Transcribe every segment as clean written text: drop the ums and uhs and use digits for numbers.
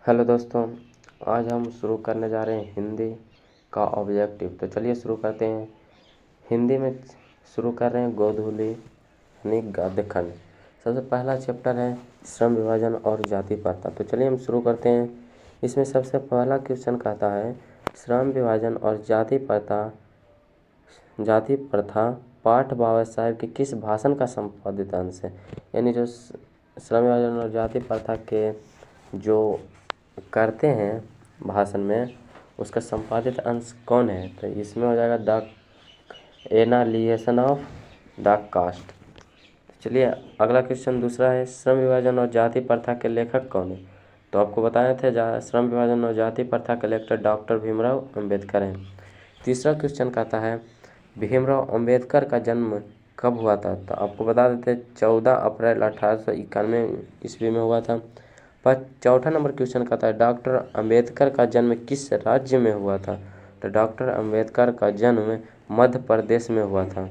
Hello दोस्तों, आज हम शुरू करने जा रहे हैं हिंदी का ऑब्जेक्टिव। तो चलिए शुरू करते हैं। हिंदी में शुरू कर रहे हैं गोधूली यानी गद्य खंड। सबसे पहला चैप्टर है श्रम विभाजन और जाति प्रथा। तो चलिए हम शुरू करते हैं। इसमें सबसे पहला क्वेश्चन कहता है श्रम विभाजन और जाति प्रथा पाठ बाबा साहेब के किस भाषण का संपादित अंश है। यानी जो श्रम विभाजन और जाति प्रथा के जो करते हैं भाषण में, उसका संपादित अंश कौन है। तो इसमें हो जाएगा द एनालिएशन ऑफ द कास्ट। चलिए अगला क्वेश्चन दूसरा है श्रम विभाजन और जाति प्रथा के लेखक कौन है। तो आपको बताए थे श्रम विभाजन और जाति प्रथा के लेखक डॉक्टर भीमराव अंबेडकर हैं। तीसरा क्वेश्चन कहता है भीमराव अंबेडकर का जन्म कब हुआ था। तो आपको बता देते 14 अप्रैल 1891 ईस्वी में हुआ था। पर चौथा नंबर क्वेश्चन कहता है डॉक्टर अंबेडकर का जन्म किस राज्य में हुआ था। तो डॉक्टर अंबेडकर का जन्म मध्य प्रदेश में हुआ था।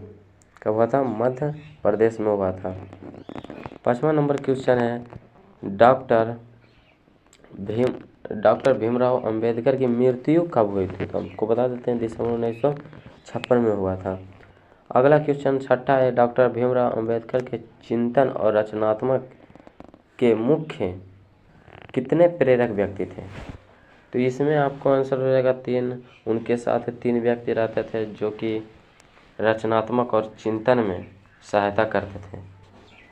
कब हुआ था? मध्य प्रदेश में हुआ था। पाँचवा नंबर क्वेश्चन है डॉक्टर भीमराव अंबेडकर की मृत्यु कब हुई थी। तो हमको बता देते हैं दिसंबर 1956 में हुआ था। अगला क्वेश्चन छठा है डॉक्टर भीमराव अंबेडकर के चिंतन और रचनात्मक के मुख्य कितने प्रेरक व्यक्ति थे। तो इसमें आपको आंसर हो जाएगा 3। उनके साथ 3 व्यक्ति रहते थे जो कि रचनात्मक और चिंतन में सहायता करते थे।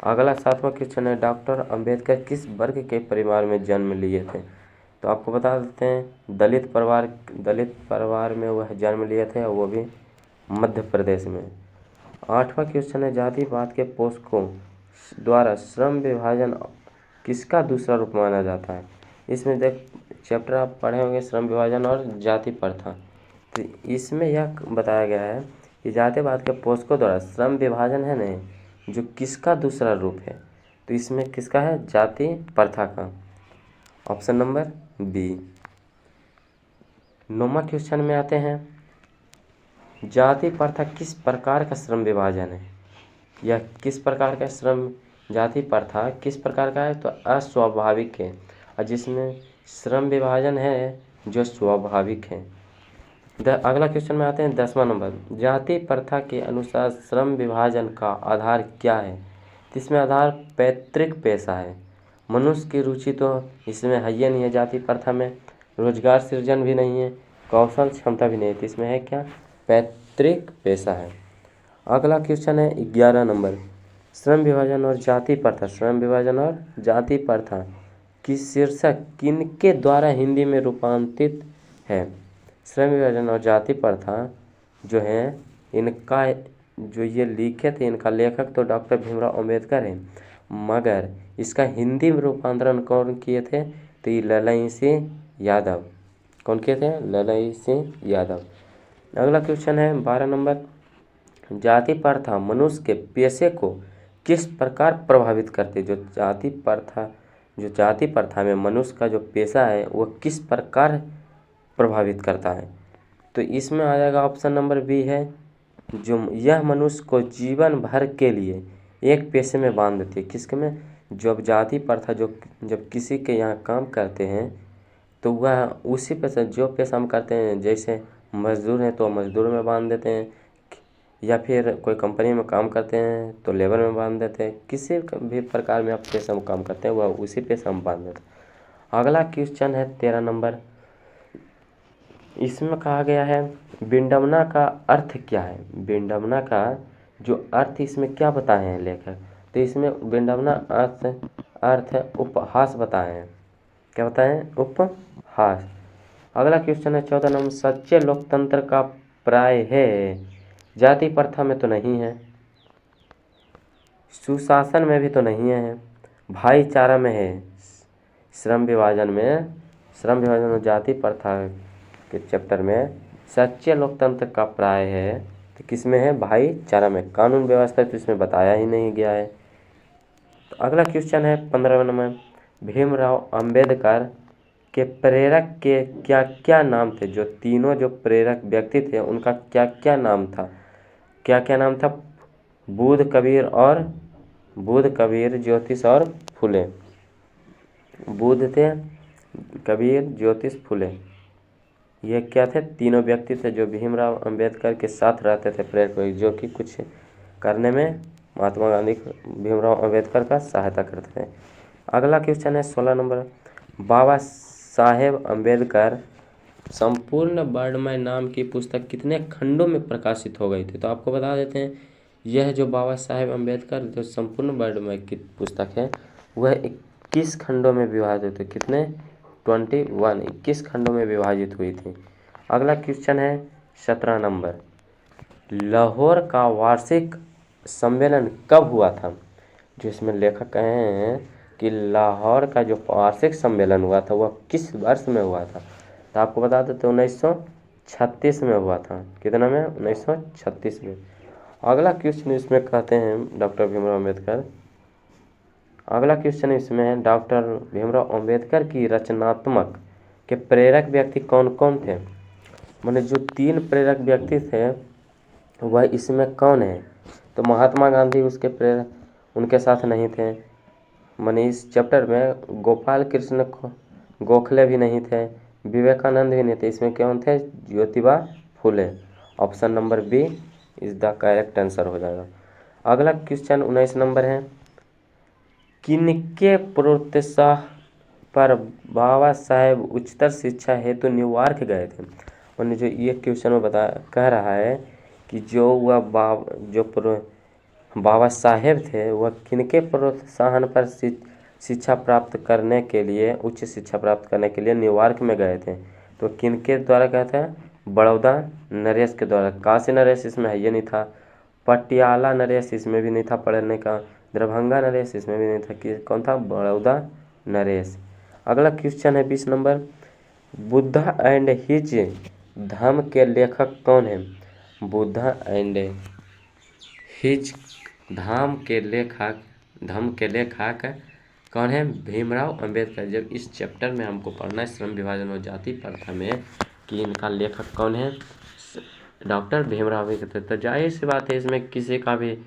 अगला 7वां क्वेश्चन है डॉक्टर अंबेडकर किस वर्ग के परिवार में जन्म लिए थे। तो आपको बता देते हैं दलित परिवार में वह जन्म लिए थे और वो भी मध्य प्रदेश में। 8वां क्वेश्चन है जातिवाद के पोषकों द्वारा श्रम विभाजन किसका दूसरा रूप माना जाता है। इसमें चैप्टर आप पढ़े होंगे श्रम विभाजन और जाति प्रथा। तो इसमें यह बताया गया है कि जातिवाद के पोषकों द्वारा श्रम विभाजन है नहीं जो किसका दूसरा रूप है। तो इसमें किसका है? जाति प्रथा का। Option number B. 9वां क्वेश्चन में आते हैं जाति प्रथा किस प्रकार का श्रम विभाजन है। यह किस प्रकार का जाति प्रथा किस प्रकार का है। तो अस्वाभाविक है और जिसमें श्रम विभाजन है जो स्वाभाविक है। अगला क्वेश्चन में आते हैं 10वां नंबर जाति प्रथा के अनुसार श्रम विभाजन का आधार क्या है। तो इसमें आधार पैतृक पेशा है। मनुष्य की रुचि तो इसमें है ही नहीं है। जाति प्रथा में रोजगार सृजन भी नहीं है, कौशल क्षमता भी नहीं है। तो इसमें है क्या? पैतृक पेशा है। अगला क्वेश्चन है 11 नंबर श्रम विभाजन और जाति प्रथा की शीर्षक किनके द्वारा हिंदी में रूपांतरित है। श्रम विभाजन और जाति प्रथा जो है इनका जो ये लिखे थे इनका लेखक तो डॉक्टर भीमराव अंबेडकर हैं, मगर इसका हिंदी में रूपांतरण कौन किए थे। तो ये ललई सिंह यादव। कौन किए थे? ललई सिंह यादव। अगला क्वेश्चन है 12 नंबर जाति प्रथा मनुष्य के पेशे को किस प्रकार प्रभावित करती है। जो जाति प्रथा में मनुष्य का जो पेशा है वो किस प्रकार प्रभावित करता है। तो इसमें आ जाएगा ऑप्शन नंबर बी है जो यह मनुष्य को जीवन भर के लिए एक पेशे में बांध देती है। किसके में? जब जाति प्रथा जब किसी के यहाँ काम करते हैं तो वह उसी पेशे जो पेशा हम करते हैं, जैसे मजदूर हैं तो मजदूर में बांध देते हैं, या फिर कोई कंपनी में काम करते हैं तो लेबर में बांध देते हैं। किसी भी प्रकार में आप पेशा में काम करते हैं वह उसी पेशा में बांध देते हैं। अगला क्वेश्चन है 13 नंबर। इसमें कहा गया है विडंबना का अर्थ क्या है। विडंबना का जो अर्थ इसमें क्या बताए हैं लेखक। तो इसमें विडंबना अर्थ उपहास बताए हैं। क्या बताए हैं? उपहास। अगला क्वेश्चन है 14 नंबर सच्चे लोकतंत्र का प्राय है जाति प्रथा में तो नहीं है, सुशासन में भी तो नहीं है, भाईचारा में है। श्रम विभाजन और जाति प्रथा के चैप्टर में सच्चे लोकतंत्र का प्राय है तो किसमें है? भाईचारा में। कानून व्यवस्था तो इसमें बताया ही नहीं गया है। तो अगला क्वेश्चन है 15 नंबर भीमराव अंबेडकर के प्रेरक के क्या क्या नाम थे। जो तीनों जो प्रेरक व्यक्ति थे उनका क्या क्या नाम था। क्या क्या नाम था? बुद्ध कबीर ज्योतिष और फुले। बुद्ध थे कबीर, ज्योतिष, फुले, ये क्या थे? तीनों व्यक्ति थे जो भीमराव अंबेडकर के साथ रहते थे, प्रेरक, जो कि कुछ करने में महात्मा गांधी भीमराव अंबेडकर का सहायता करते थे। अगला क्वेश्चन है 16 नंबर, बाबा साहेब अंबेडकर संपूर्ण वर्णमय नाम की पुस्तक कितने खंडों में प्रकाशित हो गई थी? तो आपको बता देते हैं, यह जो बाबा साहेब अंबेडकर जो संपूर्ण वर्णमय की पुस्तक है वह 21 खंडों में विभाजित हुई। कितने? 21 खंडों में विभाजित हुई थी। अगला क्वेश्चन है 17 नंबर, लाहौर का वार्षिक सम्मेलन कब हुआ था? जो इसमें लेखक कहे हैं कि लाहौर का जो वार्षिक सम्मेलन हुआ था वह किस वर्ष में हुआ था? तो आपको बता देते 1936 में हुआ था। कितना में? 1936 में। अगला क्वेश्चन इसमें कहते हैं डॉक्टर भीमराव अंबेडकर, अगला क्वेश्चन इसमें है डॉक्टर भीमराव अंबेडकर की रचनात्मक के प्रेरक व्यक्ति कौन कौन थे? माने जो 3 प्रेरक व्यक्ति थे वह इसमें कौन है? तो महात्मा गांधी उसके प्रेरक उनके साथ नहीं थे। माने इस चैप्टर में गोपाल कृष्ण गोखले भी नहीं थे, विवेकानंद भी नहीं थे। इसमें कौन थे? Jyotiba Phule. Option number B is the correct answer हो जाएगा। अगला क्वेश्चन 19 नंबर है, किनके प्रोत्साह पर बाबा साहेब उच्चतर शिक्षा हेतु न्यूयॉर्क गए थे? और जो ये क्वेश्चन में कह रहा है कि जो वह बाबा साहेब थे वह किनके प्रोत्साहन पर शिक्षा प्राप्त करने के लिए, उच्च शिक्षा प्राप्त करने के लिए न्यूयॉर्क में गए थे? तो किनके द्वारा कहते हैं? बड़ौदा नरेश के द्वारा। काशी नरेश इसमें है, ये नहीं था। पटियाला नरेश इसमें भी नहीं था पढ़ने का। दरभंगा नरेश इसमें भी नहीं था। कि कौन था? बड़ौदा नरेश। अगला क्वेश्चन है 20 नंबर, बुद्धा एंड हिज धम्म के लेखक कौन है? बुद्धा एंड हिज धम्म के लेखक कौन है? भीमराव अंबेडकर। जब इस चैप्टर में हमको पढ़ना है श्रम विभाजन और जाति प्रथा में कि इनका लेखक कौन है, डॉक्टर भीमराव अंबेडकर। तो जाहिर सी बात है इसमें किसी का भी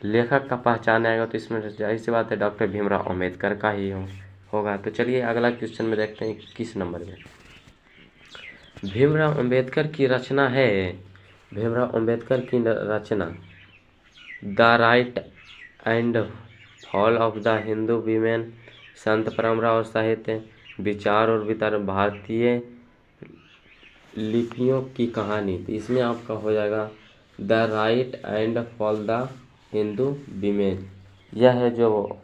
लेखक का पहचान आएगा तो इसमें जाहिर सी बात है डॉक्टर भीमराव अंबेडकर का ही होगा। तो चलिए अगला क्वेश्चन में देखते हैं 21 नंबर में, भीमराव अंबेडकर की रचना है, भीमराव अंबेडकर की रचना the rise and fall of the Hindu women, संत परंपरा और साहित्य, विचार और वितरण, भारतीय लिपियों की कहानी। तो इसमें आपका हो जाएगा the rise and fall the Hindu women. यह है जो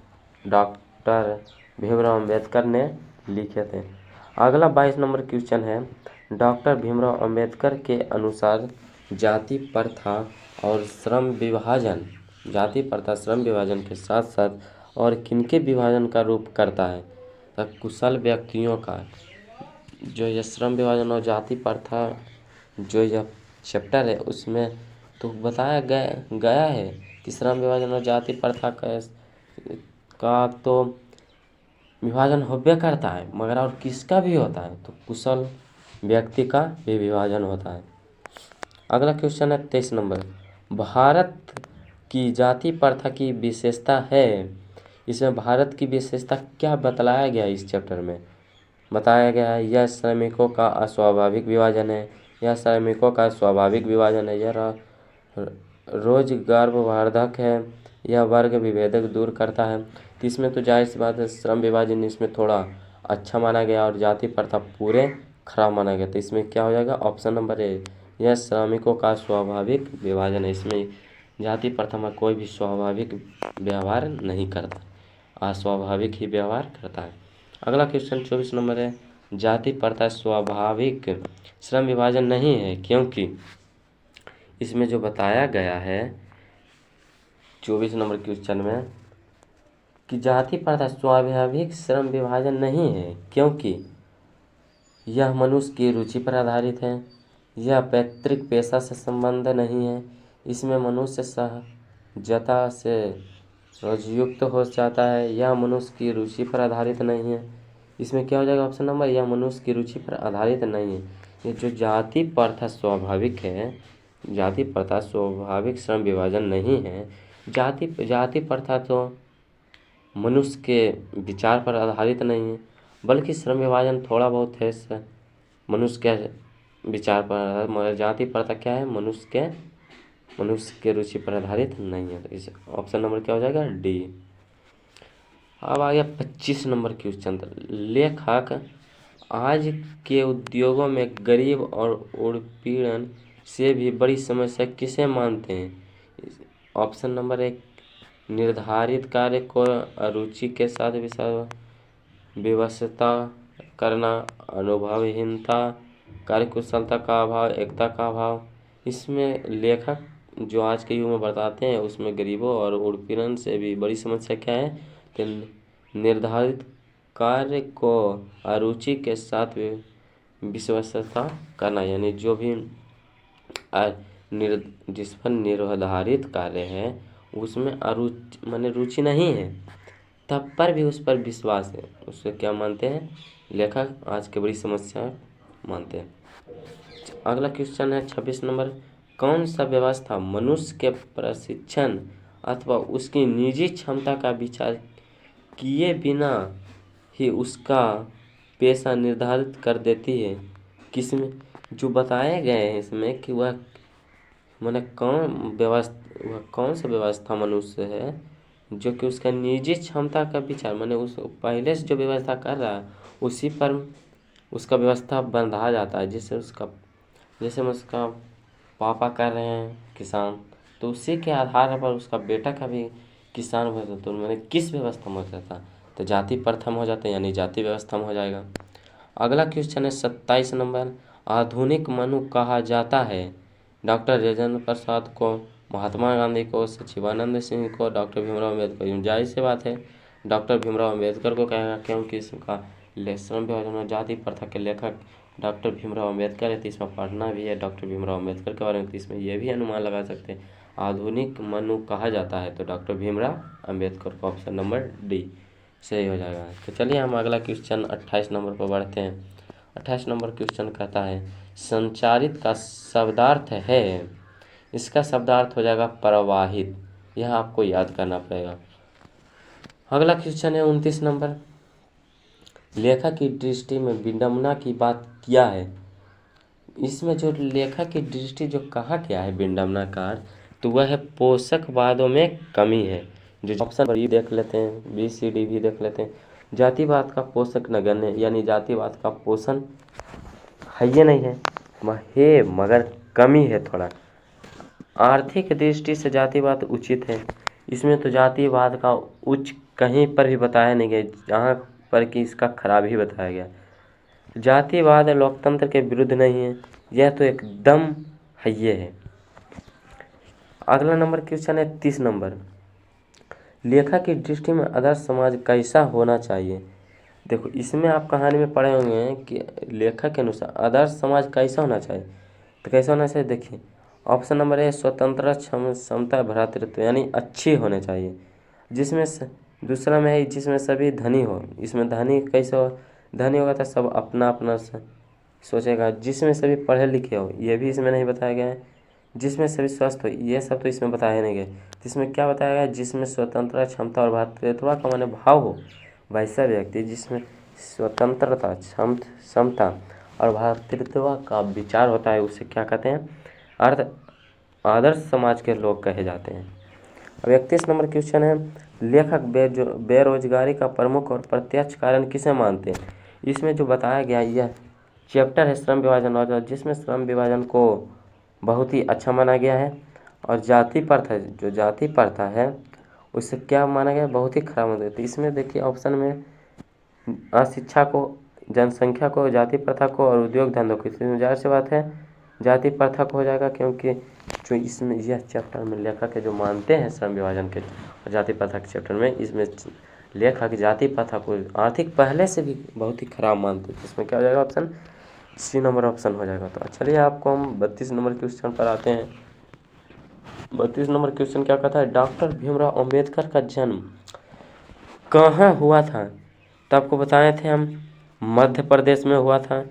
डॉक्टर भीमराव अंबेडकर ने लिखे थे। अगला 22 नंबर क्वेश्चन है, डॉक्टर भीमराव अंबेडकर के अनुसार जाति प्रथा और श्रम विभाजन, जाति प्रथा श्रम विभाजन के साथ साथ और किनके विभाजन का रूप करता है? तो कुशल व्यक्तियों का। जो यह श्रम विभाजन और जाति प्रथा जो यह चैप्टर है उसमें तो बताया गया है कि श्रम विभाजन और जाति प्रथा का तो विभाजन होबे करता है, मगर और किसका भी होता है? तो कुशल व्यक्ति का भी विभाजन होता है। अगला क्वेश्चन है 23 नंबर, भारत की जाति प्रथा की विशेषता है। इसमें भारत की विशेषता क्या बतलाया गया है? इस चैप्टर में बताया गया है यह श्रमिकों का अस्वाभाविक विभाजन है, यह श्रमिकों का स्वाभाविक विभाजन है, यह रोजगारवर्धक है, यह वर्ग विभेदक दूर करता है। तो इसमें तो जाहिर सी बात है श्रम विभाजन इसमें थोड़ा अच्छा माना गया और जाति प्रथा पूरे खराब माना गया। तो इसमें क्या हो जाएगा? ऑप्शन नंबर ए, यह श्रमिकों का स्वाभाविक विभाजन है। इसमें जाति प्रथा में कोई भी स्वाभाविक व्यवहार नहीं करता, अस्वाभाविक ही व्यवहार करता है। अगला क्वेश्चन 24 नंबर है, जाति प्रथा स्वाभाविक श्रम विभाजन नहीं है क्योंकि इसमें जो बताया गया है 24 नंबर क्वेश्चन में कि जाति प्रथा स्वाभाविक श्रम विभाजन नहीं है क्योंकि यह मनुष्य की रुचि पर आधारित है, यह पैतृक पेशा से संबंध नहीं है, इसमें मनुष्य सहजता से रोजयुक्त हो जाता है, यह मनुष्य की रुचि पर आधारित नहीं है। इसमें क्या हो जाएगा? ऑप्शन नंबर, यह मनुष्य की रुचि पर आधारित नहीं है। ये जो जाति प्रथा स्वाभाविक है, जाति प्रथा स्वाभाविक श्रम विभाजन नहीं है। जाति प्रथा तो मनुष्य के विचार पर आधारित नहीं है बल्कि श्रम विभाजन थोड़ा बहुत है मनुष्य के विचार पर, मगर जाति प्रथा क्या है, मनुष्य के रुचि पर आधारित नहीं है। तो इस ऑप्शन नंबर क्या हो जाएगा, डी। अब आ गया 25 नंबर क्वेश्चन। लेखक आज के उद्योगों में गरीब और उत्पीड़न से भी बड़ी समस्या किसे मानते हैं। ऑप्शन नंबर 1, निर्धारित कार्य को अरुचि के साथ विवशता करना, अनुभवहीनता, कार्यकुशलता का अभाव, एकता का अभाव। इसमें लेखक जो आज के युग में बताते हैं उसमें गरीबों और उत्पीड़न से भी बड़ी समस्या क्या है, तो निर्धारित कार्य को अरुचि के साथ विवशता करना, यानी जो भी जिस पर निर्धारित कार्य है उसमें अरुचि माने रुचि नहीं है, तब पर भी उस पर विश्वास है, उससे क्या मानते हैं, लेखक आज की बड़ी समस्या मानते हैं। अगला क्वेश्चन है 26 नंबर। कौन सा व्यवस्था मनुष्य के प्रशिक्षण अथवा उसकी निजी क्षमता का विचार किए बिना ही उसका पेशा निर्धारित कर देती है। किसमें जो बताए गए हैं इसमें कि वह माने कौन सा व्यवस्था मनुष्य है जो कि उसका निजी क्षमता का विचार माने उस पहले से जो व्यवस्था कर रहा है उसी पर उसका व्यवस्था बंधा जाता है। जैसे उसका पापा कर रहे हैं किसान, तो उसी के आधार पर उसका बेटा का भी किसान हो जाता, तो मैंने किस व्यवस्था में हो जाता, तो जाति प्रथम हो जाते हैं, यानी जाति व्यवस्था में हो जाएगा। अगला क्वेश्चन है 27 नंबर। आधुनिक मनु कहा जाता है डॉक्टर राजेंद्र प्रसाद को, महात्मा गांधी को, सचिवानंद सिंह को, डॉक्टर भीमराव अम्बेडकर। जाहिर सी बात है डॉक्टर भीमराव अम्बेडकर को कहेगा, क्योंकि इसका श्रम विभाजन जाति प्रथा के लेखक डॉक्टर भीमराव अम्बेडकर है, तो इसमें पढ़ना भी है डॉक्टर भीमराव अम्बेडकर के बारे में, तो इसमें यह भी अनुमान लगा सकते हैं आधुनिक मनु कहा जाता है तो डॉक्टर भीमराव अम्बेडकर को ऑप्शन नंबर डी सही हो जाएगा। तो चलिए हम अगला क्वेश्चन 28 नंबर पर बढ़ते हैं। 28 नंबर क्वेश्चन कहता है संचारित का शब्दार्थ है, इसका शब्दार्थ हो जाएगा प्रवाहित, यह आपको याद करना पड़ेगा। अगला क्वेश्चन है 29 नंबर। लेखक की दृष्टि में विडंबना की बात क्या है। इसमें जो लेखक की दृष्टि जो कहा गया है विडंबनाकार, तो वह है पोषकवादों में कमी है। जो ऑप्शन बी देख लेते हैं, बी सी डी भी देख लेते हैं। जातिवाद का पोषक नगण्य, यानी जातिवाद का पोषण है ये नहीं है मगर कमी है थोड़ा। आर्थिक दृष्टि से जातिवाद उचित है, इसमें तो जातिवाद का उच्च कहीं पर भी बताया नहीं गया, जहाँ पर कि इसका खराब ही बताया गया। जातिवाद लोकतंत्र के विरुद्ध नहीं है, यह तो एकदम है ये है। अगला नंबर क्वेश्चन है 30 नंबर। लेखक की दृष्टि में आदर्श समाज कैसा होना चाहिए। देखो इसमें आप कहानी में पढ़े होंगे कि लेखक के अनुसार आदर्श समाज कैसा होना चाहिए, तो कैसा होना चाहिए देखिए। ऑप्शन नंबर ए स्वतंत्र समता भ्रातृत्व, यानी अच्छी होने चाहिए। जिसमें दूसरा में है जिसमें सभी धनी हो, इसमें धनी कैसे हो, धनी होगा तो सब अपना अपना सोचेगा। जिसमें सभी पढ़े लिखे हो, ये भी इसमें नहीं बताया गया है। जिसमें सभी स्वस्थ हो, ये सब तो इसमें बताया नहीं गया। इसमें क्या बताया गया, जिसमें स्वतंत्रता क्षमता और भ्रातृत्व का माने भाव हो, वैसा व्यक्ति जिसमें स्वतंत्रता क्षमता और भ्रातृत्व का विचार होता है, उसे क्या कहते हैं, आदर्श समाज के लोग कहे जाते हैं। अब 31 नंबर क्वेश्चन है लेखक बेरोजगारी का प्रमुख और प्रत्यक्ष कारण किसे मानते हैं। इसमें जो बताया गया यह चैप्टर है श्रम विभाजन और जिसमें श्रम विभाजन को बहुत ही अच्छा माना गया है, और जाति प्रथा है उससे क्या माना गया, बहुत ही खराब माना गया। तो इसमें देखिए ऑप्शन में अशिक्षा को, जनसंख्या को, जाति प्रथा को और उद्योग धंधों को, इसमें जाहिर सी बात है जाति प्रथा को हो जाएगा, क्योंकि जो इसमें यह चैप्टर में लेखक के जो मानते हैं श्रम विभाजन के जाति प्रथा के चैप्टर में, इसमें लेखक जाति प्रथा को आर्थिक पहले से भी बहुत ही खराब मानते हैं। इसमें क्या हो जाएगा, ऑप्शन सी नंबर ऑप्शन हो जाएगा। तो चलिए आपको हम 32 नंबर क्वेश्चन पर आते हैं। 32 नंबर क्वेश्चन क्या कहता है, डॉक्टर भीमराव अम्बेडकर का जन्म कहाँ हुआ था। तो आपको बताए थे हम मध्य प्रदेश में हुआ था।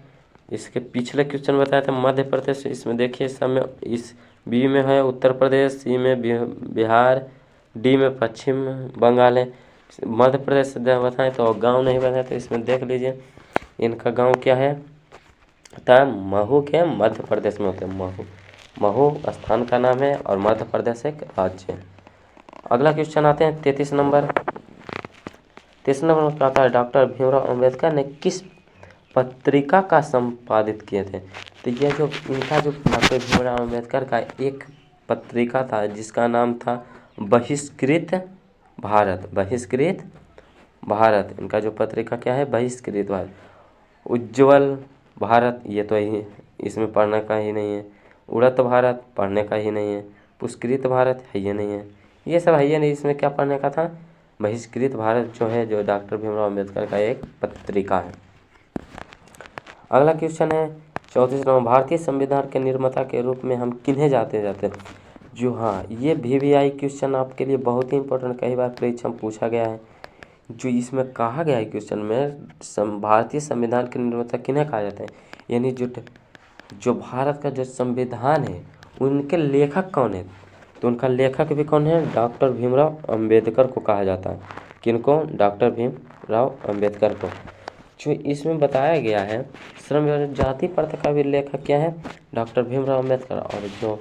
इसके पिछले क्वेश्चन बताया था मध्य प्रदेश, इसमें देखिए सब में, इस बी में है उत्तर प्रदेश, सी में बिहार, डी में पश्चिम बंगाल है। मध्य प्रदेश से बताएं तो गांव नहीं बताएं, तो इसमें देख लीजिए इनका गांव क्या है, था महू के मध्य प्रदेश में होते हैं। महू महू स्थान का नाम है और मध्य प्रदेश एक राज्य है। अगला क्वेश्चन आते हैं 33 नंबर। 33 नंबर में आता है डॉक्टर भीमराव अंबेडकर ने किस पत्रिका का संपादित किए थे। तो यह जो इनका जो डॉक्टर भीमराव अंबेडकर का एक पत्रिका था जिसका नाम था बहिष्कृत भारत। बहिष्कृत भारत, इनका जो पत्रिका क्या है, बहिष्कृत भारत। उज्ज्वल भारत, ये तो ही इसमें पढ़ने का ही नहीं है। उड़त भारत पढ़ने का ही नहीं है। पुरस्कृत भारत है ये नहीं है, ये सब है ये नहीं। इसमें क्या पढ़ने का था, बहिष्कृत भारत जो है, जो डॉक्टर भीमराव अंबेडकर का एक पत्रिका है। अगला क्वेश्चन है 34 नंबर। भारतीय संविधान के निर्माता के रूप में हम किन्हें जाते हैं। जो हाँ, ये VVI क्वेश्चन आपके लिए बहुत ही इंपॉर्टेंट, कई बार परीक्षा में पूछा गया है। जो इसमें कहा गया है क्वेश्चन में, भारतीय संविधान के निर्माता किन्हें कहा जाता है, यानी जो भारत का जो संविधान है उनके लेखक कौन है। तो उनका लेखक भी कौन है, डॉक्टर भीमराव अंबेडकर को कहा जाता है। किनको, डॉक्टर भीमराव अंबेडकर को। जो इसमें बताया गया है श्रम विभाजन जाति प्रथा का भी लेखक क्या है, डॉक्टर भीमराव अंबेडकर। और जो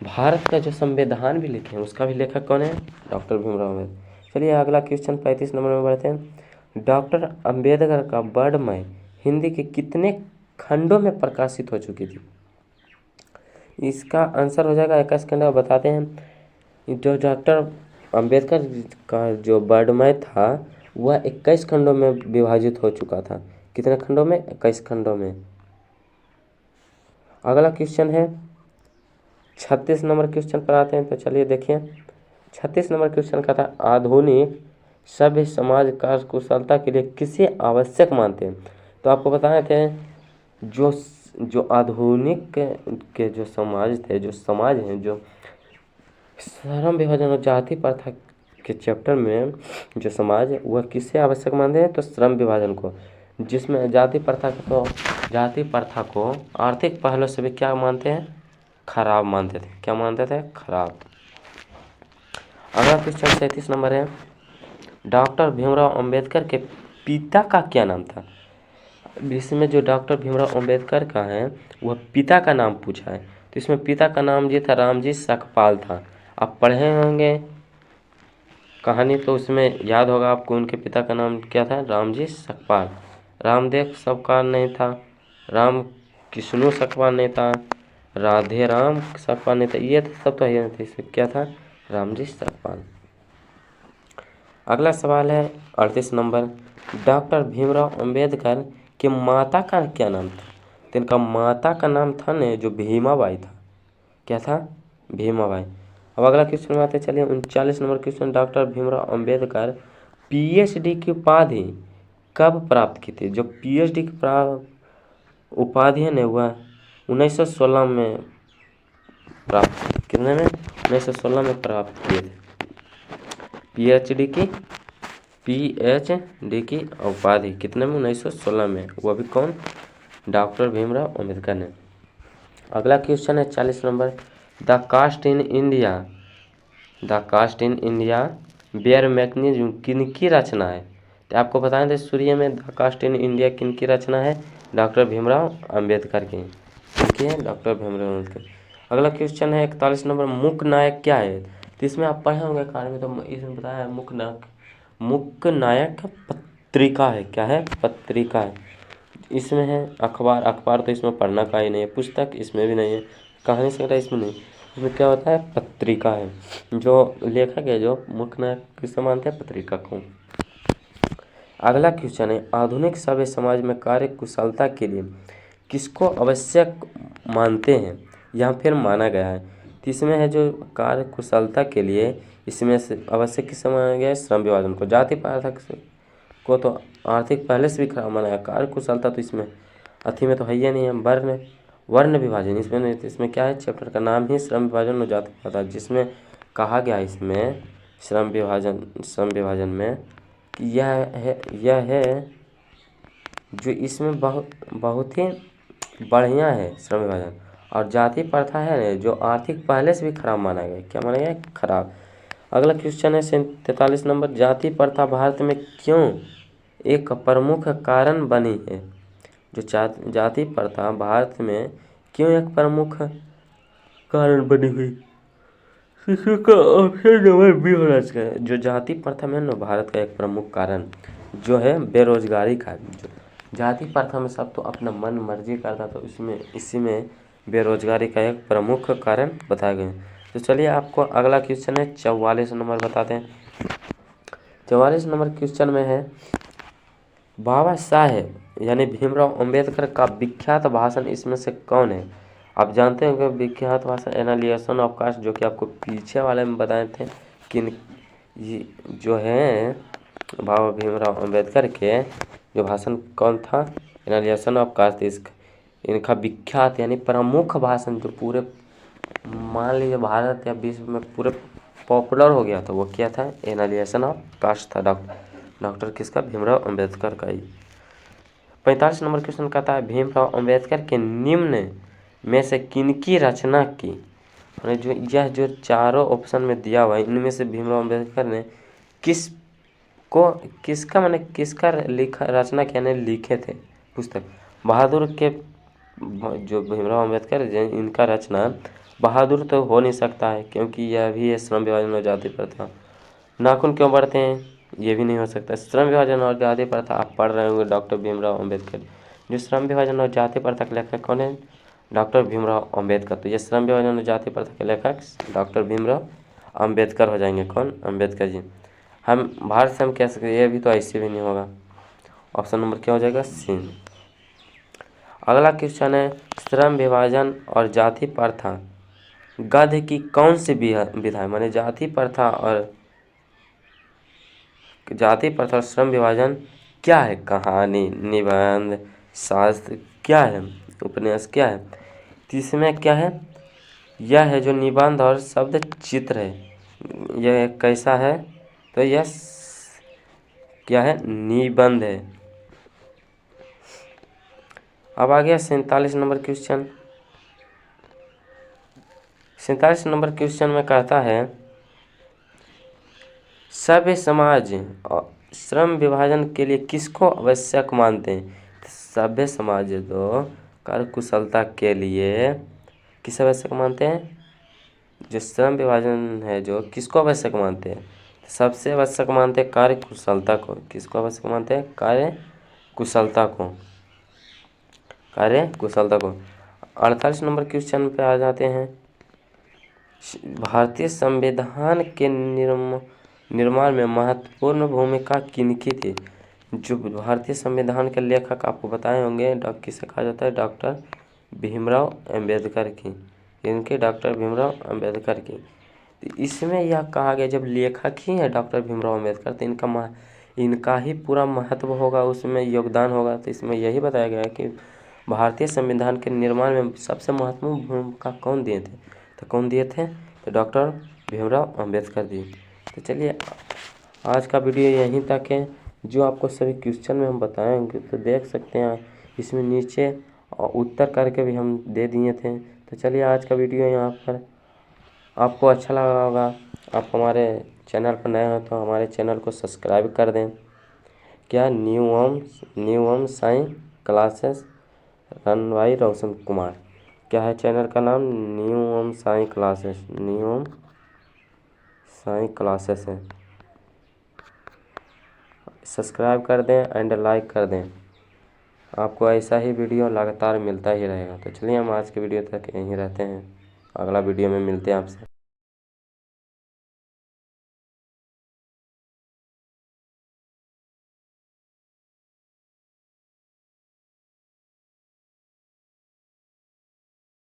भारत का जो संविधान भी लिखे हैं उसका भी लेखक कौन है, डॉक्टर भीमराव अंबेडकर। चलिए अगला क्वेश्चन 35 नंबर में बढ़ते हैं। डॉक्टर अंबेडकर का वर्णमय हिंदी के कितने खंडों में प्रकाशित हो चुकी थी। इसका आंसर हो जाएगा 21 खंड। बताते हैं जो डॉक्टर अंबेडकर का जो वर्णमय था वह 21 खंडों में विभाजित हो चुका था। कितने खंडों में, 21 खंडों में। अगला क्वेश्चन है 36 नंबर क्वेश्चन पर आते हैं। तो चलिए देखिए 36 नंबर क्वेश्चन का था आधुनिक सभ्य समाज कार्यकुशलता के लिए किसे आवश्यक मानते हैं। तो आपको बताए थे जो आधुनिक के जो समाज थे, जो समाज हैं, जो श्रम विभाजन और जाति प्रथा के चैप्टर में जो समाज है वह किससे आवश्यक मानते हैं, तो श्रम विभाजन को। जिसमें जाति प्रथा को आर्थिक पहलू से भी क्या मानते हैं, खराब मानते थे। क्या मानते थे, खराब। अगला क्वेश्चन 37 नंबर है। डॉक्टर भीमराव अंबेडकर के पिता का क्या नाम था। इसमें जो डॉक्टर भीमराव अंबेडकर का है वह पिता का नाम पूछा है। तो इसमें पिता का नाम जी था रामजी सकपाल था। आप पढ़े होंगे कहानी तो उसमें याद होगा आपको, उनके पिता का नाम क्या था, रामजी सकपाल। रामदेव सकपाल नहीं था, राम कृष्णु सकपाल नहीं था, राधे राम सकपाल नहीं था, ये सब तो है नहीं थे। इसमें क्या था, रामजी सकपाल। अगला सवाल है 38 नंबर। डॉक्टर भीमराव अंबेडकर के माता का क्या नाम था। तो इनका माता का नाम था ने जो भीमाबाई था। क्या था, भीमाबाई। अब अगला क्वेश्चन में आते चलिए 39 number question. Doctor Bhimrao Ambedkar PhD की उपाधि कब प्राप्त की थी। जो PhD की उपाधि है ना वह 1916 में प्राप्त, कितने में, 1916 में प्राप्त किए थे। PhD की उपाधि कितने में, 1916 में। वह भी कौन, डॉक्टर भीमराव अंबेडकर ने। अगला क्वेश्चन है 40 नंबर। The caste in India their mechanism किनकी रचना है। तो आपको बताएं थे सूर्य में द कास्ट इन इंडिया किनकी रचना है, डॉक्टर भीमराव अंबेडकर की। किनकी है, डॉक्टर भीमराव अंबेडकर। अगला क्वेश्चन है 41 नंबर। मुख्य नायक क्या है। तो इसमें आप पढ़े होंगे कार्य में, तो इसमें बताया है मुख्य नायक पत्रिका है। क्या है, पत्रिका है। इसमें है अखबार तो इसमें पढ़ना का ही नहीं है, पुस्तक इसमें भी नहीं है, कहानी संग्रह इसमें नहीं। इसमें क्या होता है, पत्रिका है। जो लेखक है जो मुख्य नायक किससे मानते हैं, पत्रिका को। अगला क्वेश्चन है आधुनिक सभ्य समाज में कार्य कुशलता के लिए किसको आवश्यक मानते हैं या फिर माना गया है। तो इसमें है जो कार्य कुशलता के लिए इसमें से आवश्यक किससे माना गया है, श्रम विभाजन को। जाति प्रथा को तो आर्थिक पहले से भी खराब माना है। कार्य कुशलता तो इसमें अथी में तो है ही नहीं है। वर्ण विभाजन इसमें नहीं। इसमें क्या है, चैप्टर का नाम ही श्रम विभाजन और जाति प्रथा, जिसमें कहा गया इसमें श्रम विभाजन में कि यह है जो इसमें बहुत ही बढ़िया है श्रम विभाजन। और जाति प्रथा है ना जो आर्थिक पहले से भी खराब माना गया। क्या माना गया, खराब। अगला क्वेश्चन है 43 नंबर, जाति प्रथा भारत में क्यों एक प्रमुख कारण बनी है? जो जाति प्रथा भारत में क्यों एक प्रमुख कारण बनी हुई? इसका ऑप्शन नंबर बी होना चाहिए। जो जाति प्रथा में ना भारत का एक प्रमुख कारण जो है बेरोजगारी का। जो जाति प्रथा में सब तो अपना मन मर्जी करता, तो इसी में बेरोजगारी का एक प्रमुख कारण बताए गए। तो चलिए आपको अगला क्वेश्चन है 44 नंबर बताते हैं। 44 नंबर क्वेश्चन में है, बाबा साहेब यानी भीमराव अंबेडकर का विख्यात भाषण इसमें से कौन है? आप जानते हैं कि विख्यात भाषण एनालिएशन ऑफ कास्ट, जो कि आपको पीछे वाले में बताए थे कि ये जो है बाबा भीमराव अंबेडकर के जो भाषण कौन था, एनालिएशन ऑफ कास्ट। इनका विख्यात यानी प्रमुख भाषण जो पूरे मान लीजिए भारत या विश्व में पूरे पॉपुलर हो गया था, वो क्या था? एनालिएशन ऑफ कास्ट था। डॉक्टर किसका? भीमराव अंबेडकर का ही। 45 नंबर क्वेश्चन कहता है, भीमराव अंबेडकर के निम्न में से किनकी रचना की? मैंने जो चारों ऑप्शन में दिया हुआ है, इनमें से भीमराव अंबेडकर ने किसका रचना किया ने लिखे थे पुस्तक? बहादुर के जो भीमराव अंबेडकर इनका रचना बहादुर तो हो नहीं सकता है, क्योंकि यह भी है श्रम विभाजन और जाति प्रथा। नाखून क्यों बढ़ते हैं? ये भी नहीं हो सकता। श्रम विभाजन और जाति प्रथा आप पढ़ रहे होंगे डॉक्टर भीमराव अंबेडकर। जो श्रम विभाजन और जाति प्रथा के लेखक कौन है? डॉक्टर भीमराव अंबेडकर। तो ये श्रम विभाजन और जाति प्रथा के लेखक डॉक्टर भीमराव अंबेडकर हो जाएंगे। कौन? अंबेडकर जी। हम भारत से हम कह सकते, ये भी तो ऐसे भी नहीं होगा। ऑप्शन नंबर क्या हो जाएगा? सी। अगला क्वेश्चन है, श्रम विभाजन और जाति प्रथा गद्य की कौन सी विधा है? माने जाति प्रथा और श्रम विभाजन क्या है? कहानी, निबंध, शास्त्र क्या है? उपन्यास क्या है? तो इसमें क्या है? यह है जो निबंध और शब्द चित्र है, यह कैसा है? तो यह क्या है? निबंध है। अब आ गया 47 नंबर क्वेश्चन। 47 नंबर क्वेश्चन में कहता है, सभ्य समाज और श्रम विभाजन के लिए किसको आवश्यक मानते हैं? सभ्य समाज तो कार्य कुशलता के लिए किस आवश्यक मानते हैं? जो श्रम विभाजन है जो किसको आवश्यक मानते हैं? सबसे आवश्यक मानते हैं कार्य कुशलता को। किसको आवश्यक मानते हैं? कार्य कुशलता को। 48 नंबर क्वेश्चन पे आ जाते हैं। भारतीय संविधान के निर्माण में महत्वपूर्ण भूमिका किनकी थी? जो भारतीय संविधान के लेखक आपको बताए होंगे, किसे कहा जाता है? डॉक्टर भीमराव अंबेडकर की। इनके डॉक्टर भीमराव अंबेडकर की। तो इसमें यह कहा गया, जब लेखक ही है डॉक्टर भीमराव अंबेडकर, तो इनका ही पूरा महत्व होगा, उसमें योगदान होगा। तो इसमें यही बताया गया है कि भारतीय संविधान के निर्माण में सबसे महत्वपूर्ण भूमिका कौन दिए थे? तो कौन दिए थे? तो डॉक्टर भीमराव अंबेडकर जी। तो चलिए आज का वीडियो यहीं तक है। जो आपको सभी क्वेश्चन में हम बताएंगे तो देख सकते हैं, इसमें नीचे उत्तर करके भी हम दे दिए थे। तो चलिए आज का वीडियो यहाँ पर आपको अच्छा लगा होगा। आप हमारे चैनल पर नए हो तो हमारे चैनल को सब्सक्राइब कर दें। क्या? New Om Sai classes run by Roshan Kumar. क्या है चैनल का नाम? New Om Sai classes. New Om Sai classes है। सब्सक्राइब कर दें एंड लाइक कर दें। आपको ऐसा ही वीडियो लगातार मिलता ही रहेगा। तो चलिए हम आज के वीडियो तक यहीं रहते हैं, अगला वीडियो में मिलते हैं आपसे।